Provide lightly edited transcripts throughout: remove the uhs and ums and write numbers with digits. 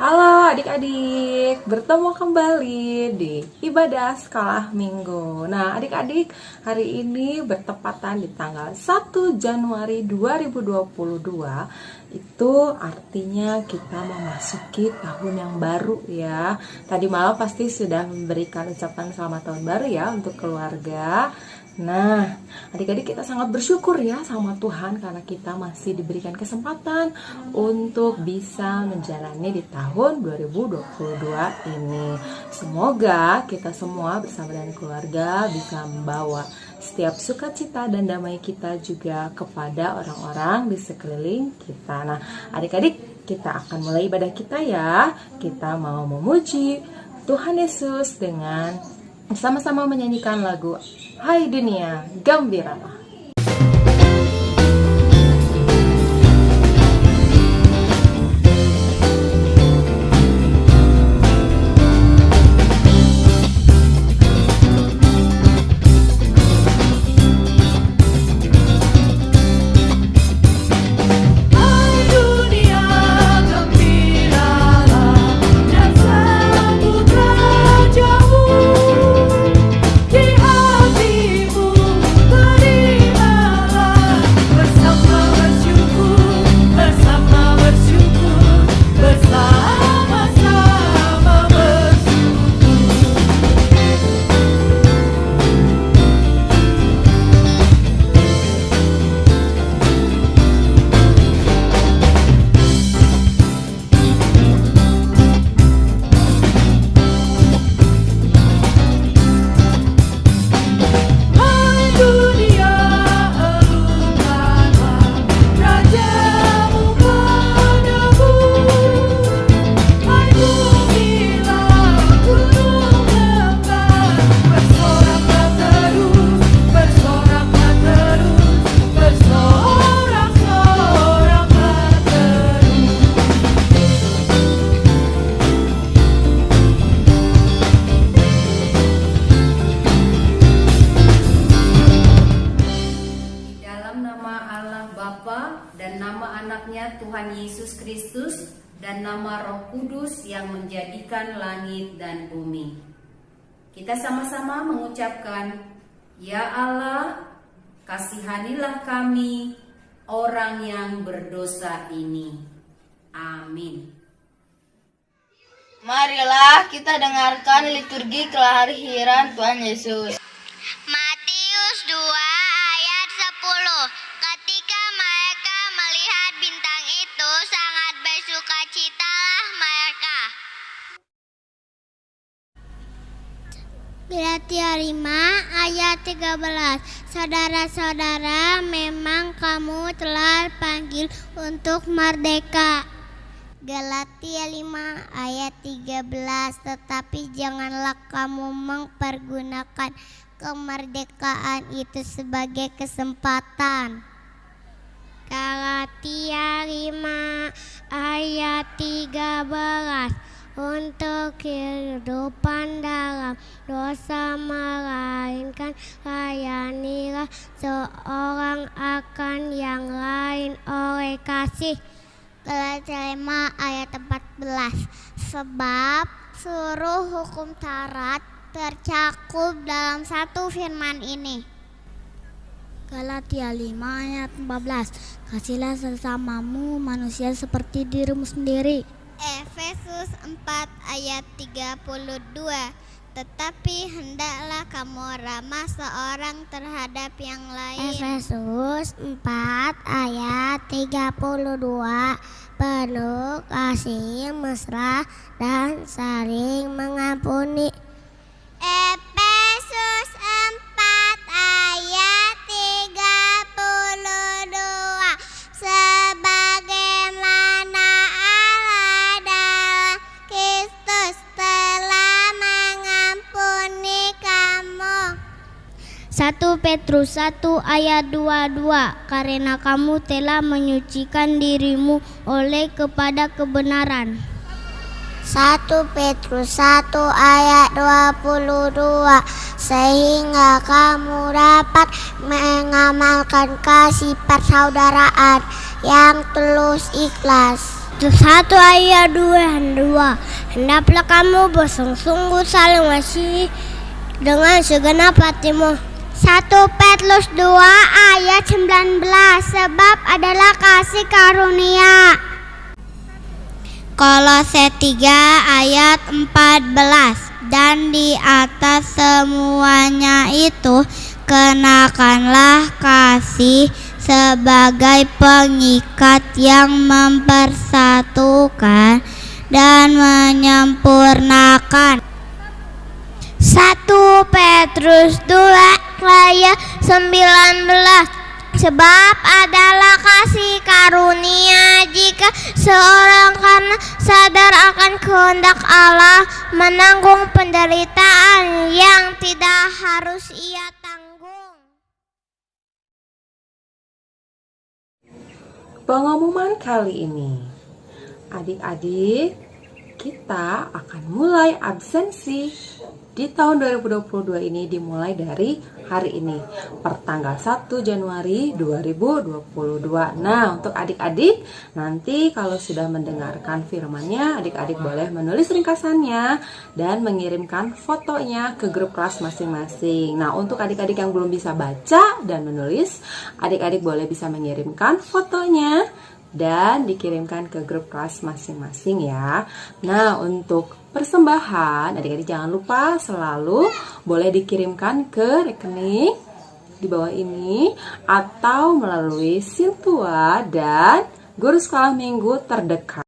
Halo adik-adik, bertemu kembali di ibadah sekolah minggu. Nah adik-adik, hari ini bertepatan di tanggal 1 Januari 2022. Itu artinya kita memasuki tahun yang baru ya. Tadi malam pasti sudah memberikan ucapan selamat tahun baru ya untuk keluarga. Nah, adik-adik kita sangat bersyukur ya sama Tuhan karena kita masih diberikan kesempatan untuk bisa menjalani di tahun 2022 ini. Semoga kita semua bersama dengan keluarga bisa membawa setiap sukacita dan damai kita juga kepada orang-orang di sekeliling kita. Nah, adik-adik kita akan mulai ibadah kita ya. Kita mau memuji Tuhan Yesus dengan sama-sama menyanyikan lagu Hai Dunia, Gembiralah. Tuhan Yesus Kristus dan nama Roh Kudus yang menjadikan langit dan bumi. Kita sama-sama mengucapkan, Ya Allah, kasihanilah kami, orang yang berdosa ini. Amin. Marilah kita dengarkan liturgi kelahiran Tuhan Yesus. Matius 2 ayat 10. Ketika mereka melihat bintang itu, sangat bersukacitalah mereka. Galatia 5 ayat 13. Saudara-saudara, memang kamu telah panggil untuk merdeka. Galatia 5 ayat 13. Tetapi janganlah kamu mempergunakan kemerdekaan itu sebagai kesempatan. Galatia 5 ayat 13. Untuk kehidupan dalam dosa melainkan layanilah seorang akan yang lain oleh kasih. Galatia 5 ayat 14. Sebab seluruh hukum Taurat tercakup dalam satu firman ini. Galatia 5 ayat 14. Kasihilah sesamamu manusia seperti dirimu sendiri. Efesus 4 ayat 32. Tetapi hendaklah kamu ramah seorang terhadap yang lain. Efesus 4 ayat 32. Penuh kasih mesra dan saling mengampuni. Efesus 4 ayat 32. Sebagaimana Allah dalam Kristus telah mengampuni kamu. 1 Petrus 1 ayat 22. Karena kamu telah menyucikan dirimu oleh kepada kebenaran. 1 Petrus 1 ayat 22. Sehingga kamu dapat mengamalkan kasih persaudaraan yang tulus ikhlas. 1 ayat 2. Hendaklah kamu bersungguh-sungguh saling mengasihi dengan segenap hatimu. 1 Petrus 2 ayat 19. Sebab adalah kasih karunia. Kolose 3 ayat 14. Dan di atas semuanya itu kenakanlah kasih sebagai pengikat yang mempersatukan dan menyempurnakan. 1 Petrus 2 ayat 19. Sebab adalah kasih karunia jika seorang karena sadar akan kehendak Allah menanggung penderitaan yang tidak harus ia tanggung. Pengumuman kali ini, adik-adik, kita akan mulai absensi di tahun 2022 ini dimulai dari hari ini, pertanggal 1 Januari 2022. Nah, untuk adik-adik, nanti kalau sudah mendengarkan firman-Nya, adik-adik boleh menulis ringkasannya dan mengirimkan fotonya ke grup kelas masing-masing. Nah, untuk adik-adik yang belum bisa baca dan menulis, adik-adik boleh bisa mengirimkan fotonya dan dikirimkan ke grup kelas masing-masing ya. Nah, untuk persembahan, adik-adik jangan lupa selalu boleh dikirimkan ke rekening di bawah ini atau melalui Sintua dan guru sekolah minggu terdekat.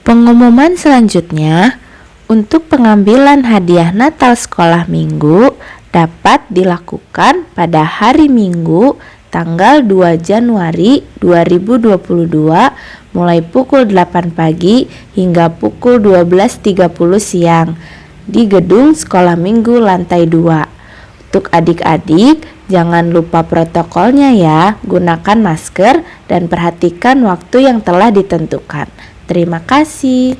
Pengumuman selanjutnya, untuk pengambilan hadiah Natal sekolah minggu dapat dilakukan pada hari Minggu tanggal 2 Januari 2022 mulai pukul 8 pagi hingga pukul 12.30 siang di gedung sekolah minggu lantai 2. Untuk adik-adik, jangan lupa protokolnya ya, gunakan masker dan perhatikan waktu yang telah ditentukan. Terima kasih.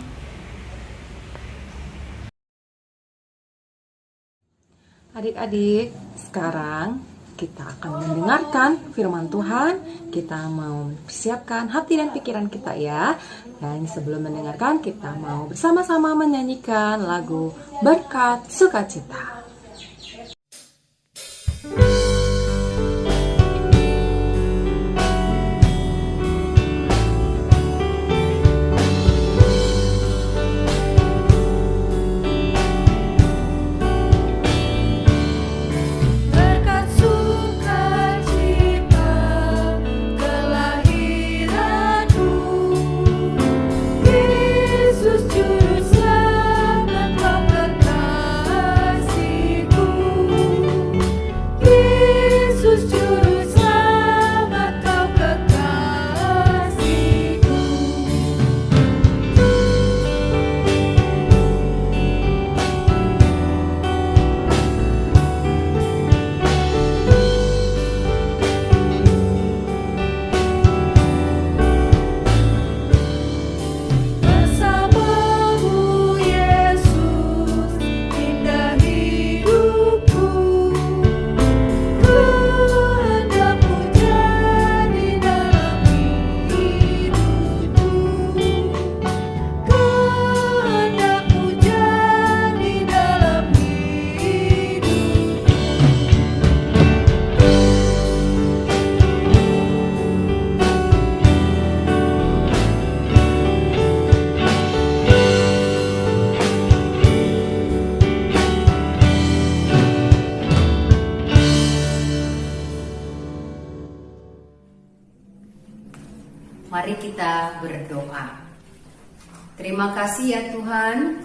Adik-adik, sekarang kita akan mendengarkan firman Tuhan. Kita mau siapkan hati dan pikiran kita ya. Dan sebelum mendengarkan, kita mau bersama-sama menyanyikan lagu Berkat Sukacita. Mari kita berdoa. Terima kasih ya Tuhan,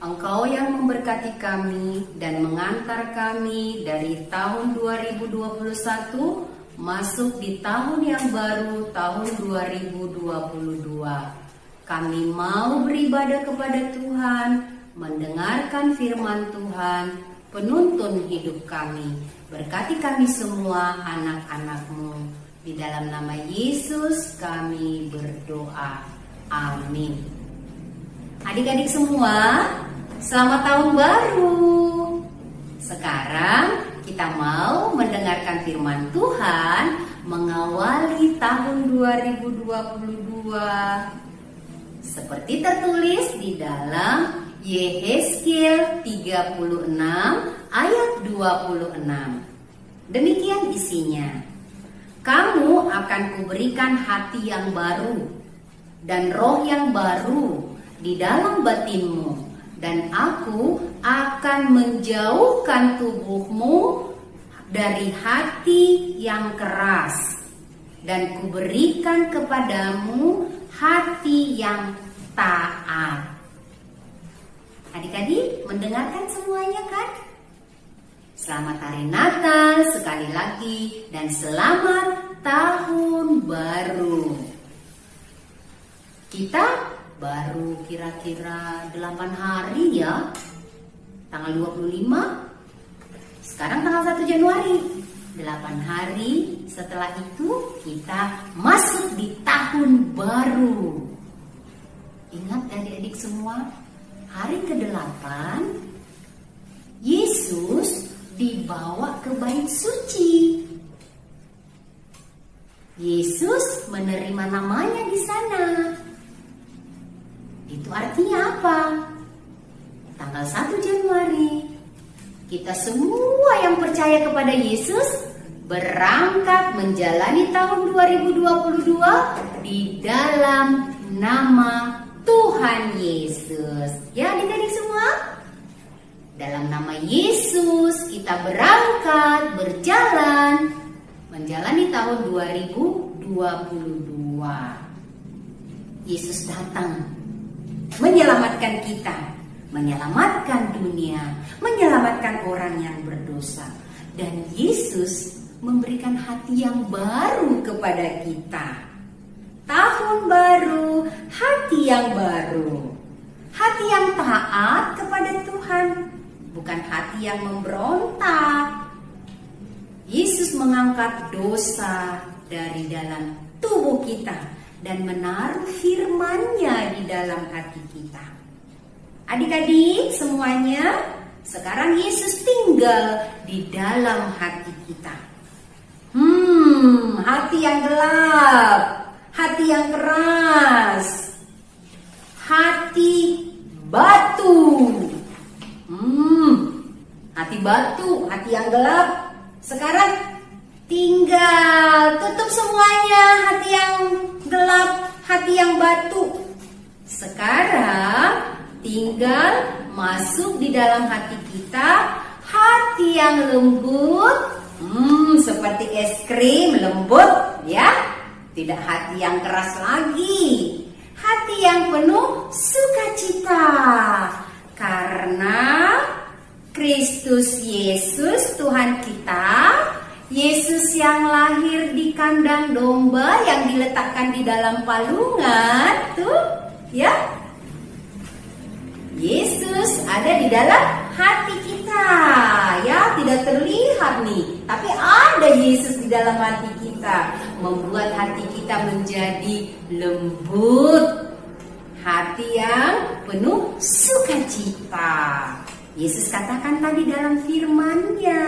Engkau yang memberkati kami dan mengantar kami dari tahun 2021 masuk di tahun yang baru, tahun 2022. Kami mau beribadah kepada Tuhan, mendengarkan firman Tuhan, penuntun hidup kami. Berkati kami semua anak-anak-Mu. Di dalam nama Yesus kami berdoa. Amin. Adik-adik semua, selamat tahun baru. Sekarang kita mau mendengarkan firman Tuhan mengawali tahun 2022 kedua. Seperti tertulis di dalam Yehezkiel 36 ayat 26. Demikian isinya. Kamu akan kuberikan hati yang baru dan roh yang baru di dalam batinmu, dan aku akan menjauhkan tubuhmu dari hati yang keras, dan kuberikan kepadamu hati yang taat. Adik-adik mendengarkan semuanya kan? Selamat Hari Natal sekali lagi dan selamat Tahun Baru. Kita baru kira-kira 8 hari ya. Tanggal 25, sekarang tanggal 1 Januari. 8 hari setelah itu kita masuk di Tahun Baru. Ingat adik-adik semua, hari ke-8 Yesus dibawa ke bait suci. Yesus menerima namanya di sana. Itu artinya apa? Tanggal 1 Januari kita semua yang percaya kepada Yesus berangkat menjalani tahun 2022 di dalam nama Tuhan Yesus. Ya adik-adik semua? Dalam nama Yesus kita berangkat, berjalan, menjalani tahun 2022. Yesus datang menyelamatkan kita, menyelamatkan dunia, menyelamatkan orang yang berdosa. Dan Yesus memberikan hati yang baru kepada kita. Tahun baru, hati yang baru. Hati yang taat kepada Tuhan, bukan hati yang memberontak. Yesus mengangkat dosa dari dalam tubuh kita dan menaruh firman-Nya di dalam hati kita. Adik-adik semuanya, sekarang Yesus tinggal di dalam hati kita. Hati yang gelap, hati yang keras, hati batu. Hati batu, hati yang gelap. Sekarang tinggal tutup semuanya, hati yang gelap, hati yang batu. Sekarang tinggal masuk di dalam hati kita hati yang lembut, seperti es krim lembut ya. Tidak hati yang keras lagi. Hati yang penuh sukacita. Karena Kristus Yesus Tuhan kita, Yesus yang lahir di kandang domba yang diletakkan di dalam palungan tuh ya. Yesus ada di dalam hati kita ya, tidak terlihat nih, tapi ada Yesus di dalam hati kita, membuat hati kita menjadi lembut, hati yang penuh sukacita. Yesus katakan tadi dalam firman-Nya,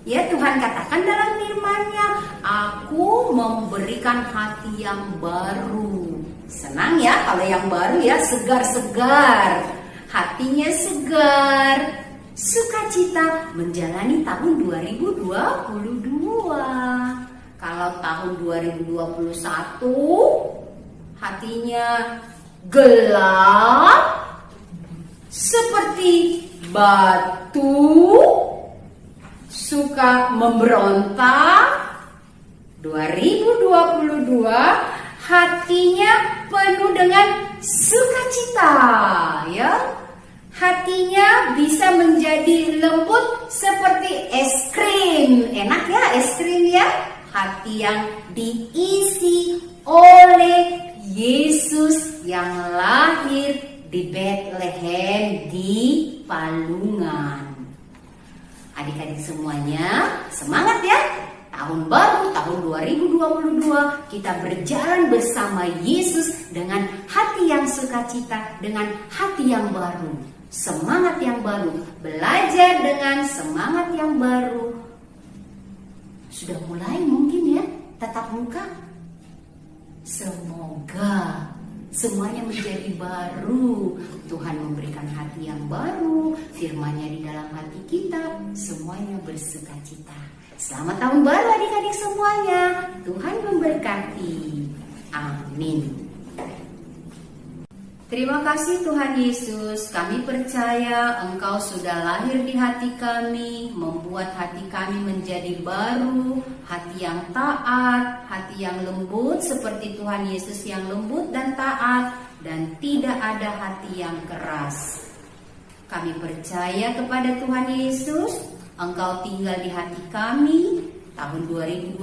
ya Tuhan katakan dalam firman-Nya, aku memberikan hati yang baru. Senang ya kalau yang baru ya, segar-segar, hatinya segar, sukacita menjalani tahun 2022. Kalau tahun 2021 hatinya gelap seperti batu, suka memberontak. 2022 hatinya penuh dengan sukacita ya. Hatinya bisa menjadi lembut seperti es krim. Enak ya es krim ya. Hati yang diisi oleh Yesus yang lahir di Bethlehem di palungan. Adik-adik semuanya semangat ya. Tahun baru, tahun 2022, kita berjalan bersama Yesus dengan hati yang sukacita, dengan hati yang baru, semangat yang baru, belajar dengan semangat yang baru. Sudah mulai mungkin ya, tatap muka. Semoga semuanya menjadi baru. Tuhan memberikan hati yang baru, firman-Nya di dalam hati kita, semuanya bersukacita. Selamat tahun baru adik-adik semuanya. Tuhan memberkati. Amin. Terima kasih Tuhan Yesus, kami percaya Engkau sudah lahir di hati kami, membuat hati kami menjadi baru, hati yang taat, hati yang lembut seperti Tuhan Yesus yang lembut dan taat, dan tidak ada hati yang keras. Kami percaya kepada Tuhan Yesus, Engkau tinggal di hati kami. Tahun 2022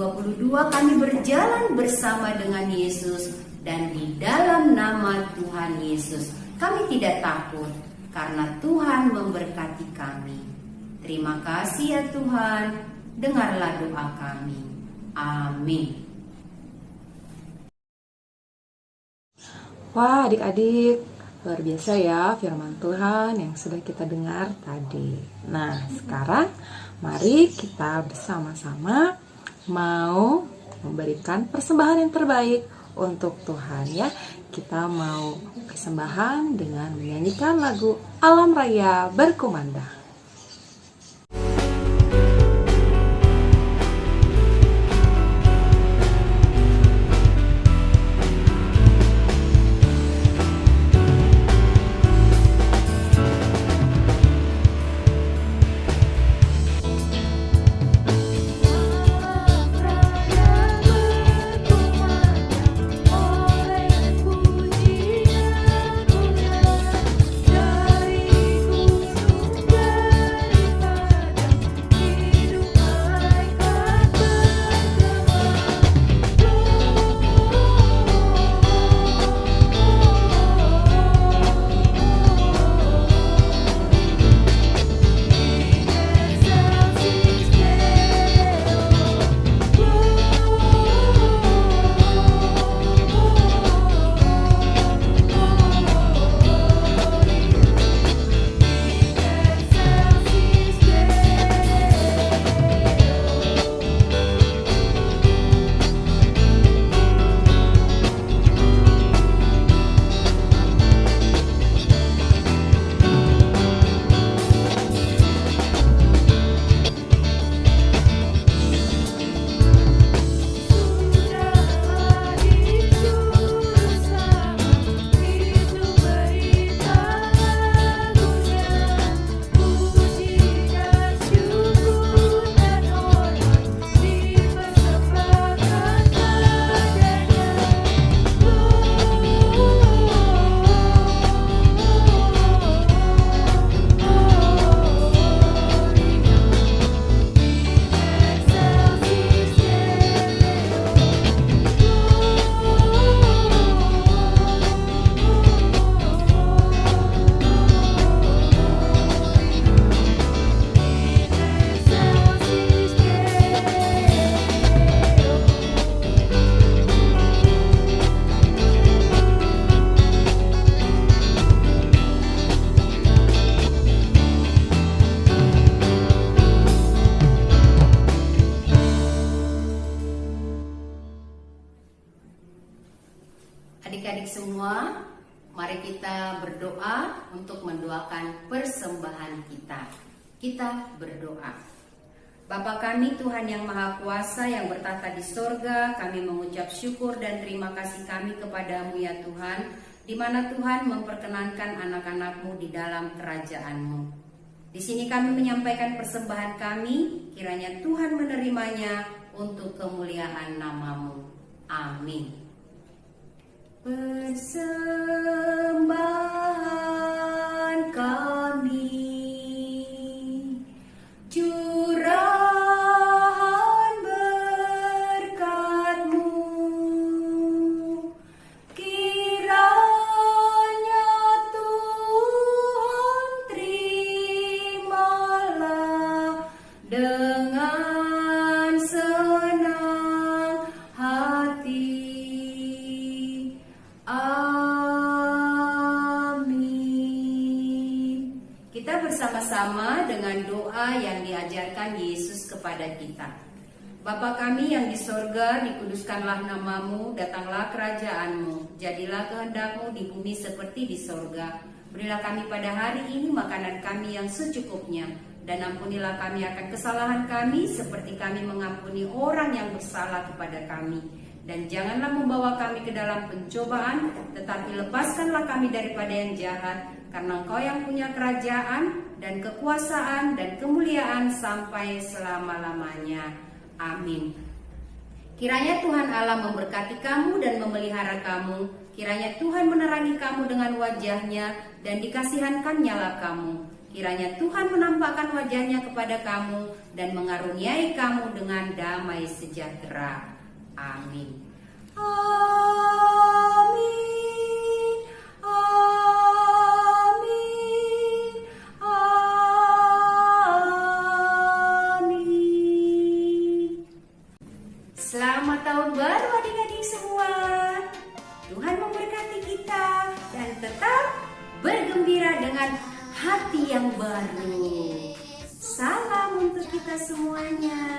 kami berjalan bersama dengan Yesus. Dan di dalam nama Tuhan Yesus, kami tidak takut karena Tuhan memberkati kami. Terima kasih ya Tuhan, dengarlah doa kami. Amin. Wah, adik-adik, luar biasa ya firman Tuhan yang sudah kita dengar tadi. Nah, sekarang mari kita bersama-sama mau memberikan persembahan yang terbaik untuk Tuhan ya. Kita mau persembahan dengan menyanyikan lagu Alam Raya Berkumandang. Adik-adik semua, mari kita berdoa untuk mendoakan persembahan kita. Kita berdoa. Bapa kami Tuhan yang Maha Kuasa yang bertata di sorga, kami mengucap syukur dan terima kasih kami kepadamu ya Tuhan, di mana Tuhan memperkenankan anak-anak-Mu di dalam kerajaan-Mu. Di sini kami menyampaikan persembahan kami, kiranya Tuhan menerimanya untuk kemuliaan nama-Mu. Amin. Persembahan kami, curahan berkat-Mu, kiranya Tuhan terimalah dengan senang hati. Amin. Kita bersama-sama dengan doa yang diajarkan Yesus kepada kita. Bapa kami yang di sorga, dikuduskanlah namamu, datanglah kerajaanmu, jadilah kehendakmu di bumi seperti di sorga. Berilah kami pada hari ini makanan kami yang secukupnya, dan ampunilah kami akan kesalahan kami, seperti kami mengampuni orang yang bersalah kepada kami. Dan janganlah membawa kami ke dalam pencobaan, tetapi lepaskanlah kami daripada yang jahat, karena Engkau yang punya kerajaan, dan kekuasaan, dan kemuliaan sampai selama-lamanya. Amin. Kiranya Tuhan Allah memberkati kamu dan memelihara kamu. Kiranya Tuhan menerangi kamu dengan wajah-Nya dan dikasihankan-Nyalah kamu. Kiranya Tuhan menampakkan wajah-Nya kepada kamu dan mengaruniai kamu dengan damai sejahtera. Amin. Amin. Amin. Amin. Selamat tahun baru adik-adik semua. Tuhan memberkati kita dan tetap bergembira dengan hati yang baru. Salam untuk kita semuanya.